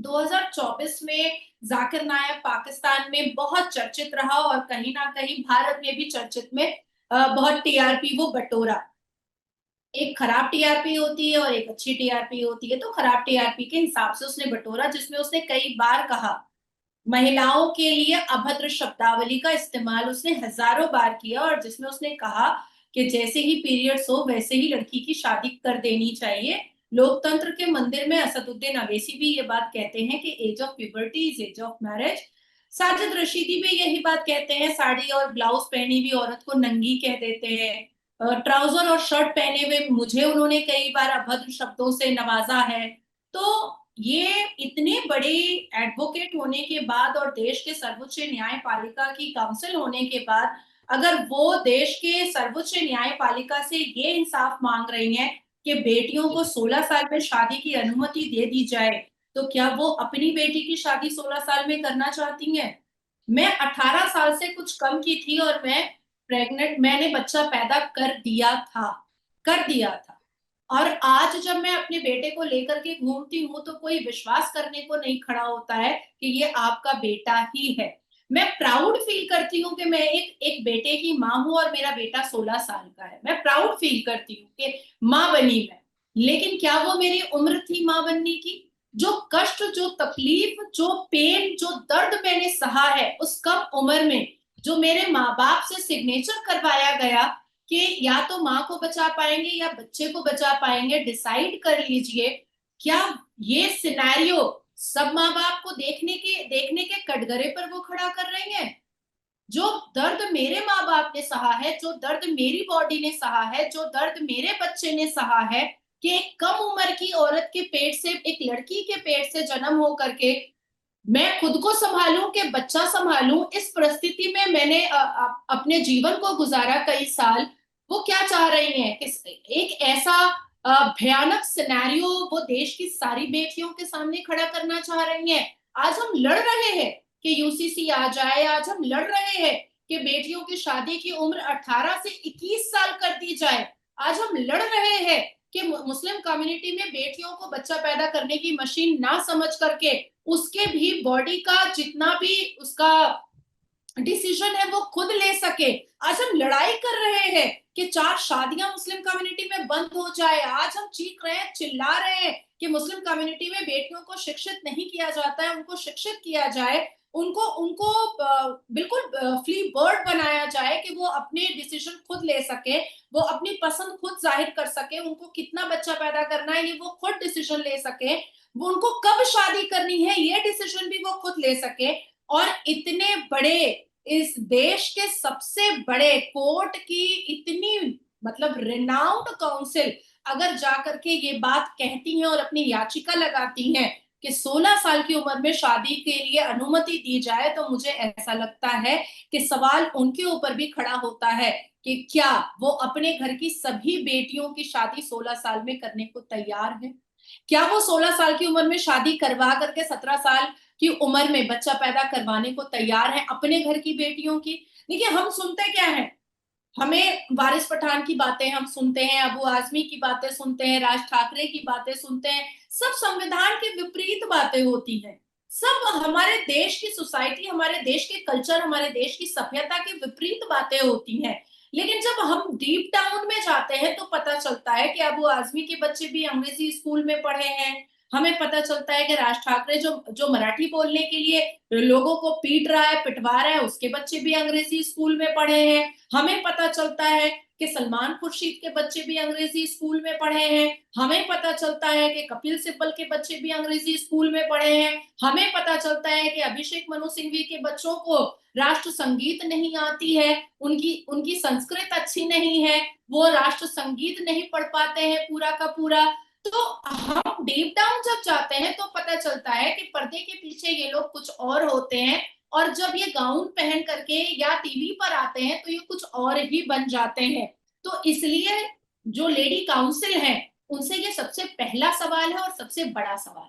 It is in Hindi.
2024 में जाकिर नायक पाकिस्तान में बहुत चर्चित रहा और कहीं ना कहीं भारत में भी चर्चित में बहुत टीआरपी वो बटोरा। एक खराब टीआरपी होती है और एक अच्छी टीआरपी होती है, तो खराब टीआरपी के हिसाब से उसने बटोरा, जिसमें उसने कई बार कहा महिलाओं के लिए अभद्र शब्दावली का इस्तेमाल उसने हजारों बार किया, और जिसमें उसने कहा कि जैसे ही पीरियड्स हो वैसे ही लड़की की शादी कर देनी चाहिए। लोकतंत्र के मंदिर में असदुद्दीन अवैसी भी ये बात कहते हैं कि age of puberty is age of marriage. Sajid Rashidi भी यही बात कहते हैं, साड़ी और ब्लाउज पहनी हुई औरत को नंगी कह देते हैं। ट्राउजर और शर्ट पहने हुए मुझे उन्होंने कई बार अभद्र शब्दों से नवाजा है। तो ये इतने बड़े एडवोकेट होने के बाद और देश के सर्वोच्च न्यायपालिका की काउंसिल होने के बाद अगर वो देश के सर्वोच्च न्यायपालिका से ये इंसाफ मांग रही हैं कि बेटियों को 16 साल में शादी की अनुमति दे दी जाए, तो क्या वो अपनी बेटी की शादी 16 साल में करना चाहती हैं? मैं 18 साल से कुछ कम की थी और मैंने बच्चा पैदा कर दिया था। और आज जब मैं अपने बेटे को लेकर के घूमती हूँ तो कोई विश्वास करने को नहीं खड़ा होता है कि ये आपका बेटा ही है। मैं प्राउड फील करती हूँ कि मैं एक एक बेटे की माँ हूँ और मेरा बेटा 16 साल का है। मैं प्राउड फील करती हूँ कि माँ बनी मैं। लेकिन क्या वो मेरी उम्र थी माँ बनने की? जो कष्ट, जो तकलीफ, जो पेन, जो दर्द मैंने सहा है उस कम उम्र में, जो मेरे माँ बाप से सिग्नेचर करवाया गया कि या तो माँ को बचा पाएंगे या बच्चे को बचा पाएंगे, डिसाइड कर लीजिए। क्या ये सिनेरियो सब माँ बाप को देखने के कटघरे पर वो खड़ा कर रही हैं? जो दर्द मेरे माँ बाप ने सहा है, जो दर्द मेरी बॉडी ने सहा है, जो दर्द मेरे बच्चे ने सहा है कि एक कम उम्र की औरत के पेट से, एक लड़की के पेट से जन्म हो करके मैं खुद को संभालूं कि बच्चा संभालूं, इस परिस्थिति में मैंने अपने जीवन को गुजारा कई साल। वो क्या चाह रही हैं कि एक ऐसा भयानक सिनेरियो वो देश की सारी बेटियों के सामने खड़ा करना चाह रही हैं। आज हम लड़ रहे हैं कि यूसीसी आ जाए, आज हम लड़ रहे हैं कि बेटियों की शादी की उम्र 18 से 21 साल कर दी जाए। आज हम लड़ रहे हैं कि मुस्लिम कम्युनिटी में बेटियों को बच्चा पैदा करने की मशीन ना समझ करके उसके भी बॉडी का जितना भी उसका डिसीजन है वो खुद ले सके। आज हम लड़ाई कर रहे हैं कि 4 शादियां मुस्लिम कम्युनिटी में बंद हो जाए। आज हम चीख रहे हैं, चिल्ला रहे हैं कि मुस्लिम कम्युनिटी में बेटियों को शिक्षित नहीं किया जाता है, उनको शिक्षित किया जाए, उनको उनको बिल्कुल फ्री बर्ड बनाया जाए कि वो अपने डिसीजन खुद ले सके, वो अपनी पसंद खुद जाहिर कर सके, उनको कितना बच्चा पैदा करना है ये वो खुद डिसीजन ले सके, वो उनको कब शादी करनी है ये डिसीजन भी वो खुद ले सके। और इतने बड़े, इस देश के सबसे बड़े कोर्ट की इतनी मतलब रिनाउंड काउंसिल अगर जाकर के ये बात कहती हैं और अपनी याचिका लगाती हैं कि 16 साल की उम्र में शादी के लिए अनुमति दी जाए, तो मुझे ऐसा लगता है कि सवाल उनके ऊपर भी खड़ा होता है कि क्या वो अपने घर की सभी बेटियों की शादी 16 साल में करने को तैयार है? क्या वो 16 साल की उम्र में शादी करवा करके 17 साल की उम्र में बच्चा पैदा करवाने को तैयार है अपने घर की बेटियों की? देखिए, हम सुनते क्या है, हमें वारिस पठान की बातें हम सुनते हैं, अबू आजमी की बातें सुनते हैं, राज ठाकरे की बातें सुनते हैं, सब संविधान के विपरीत बातें होती हैं। सब हमारे देश की सोसाइटी, हमारे देश के कल्चर, हमारे देश की सभ्यता के विपरीत बातें होती हैं। लेकिन जब हम डीप डाउन में जाते हैं तो पता चलता है कि अबू आजमी के बच्चे भी अंग्रेजी स्कूल में पढ़े हैं। हमें पता चलता है कि राज ठाकरे जो जो मराठी बोलने के लिए लोगों को पीट रहा है, पिटवा रहा है, उसके बच्चे भी अंग्रेजी स्कूल में पढ़े हैं। हमें पता चलता है कि सलमान खुर्शीद के बच्चे भी अंग्रेजी स्कूल में पढ़े हैं। हमें पता चलता है कि कपिल सिब्बल के बच्चे भी अंग्रेजी स्कूल में पढ़े हैं। हमें पता चलता है कि अभिषेक मनु सिंघवी के बच्चों को राष्ट्र संगीत नहीं आती है, उनकी उनकी संस्कृत अच्छी नहीं है, वो राष्ट्र संगीत नहीं पढ़ पाते हैं पूरा का पूरा। तो हम डीप डाउन जब जाते हैं तो पता चलता है कि पर्दे के पीछे ये लोग कुछ और होते हैं, और जब ये गाउन पहन करके या टीवी पर आते हैं तो ये कुछ और ही बन जाते हैं। तो इसलिए जो लेडी काउंसिल है उनसे ये सबसे पहला सवाल है और सबसे बड़ा सवाल।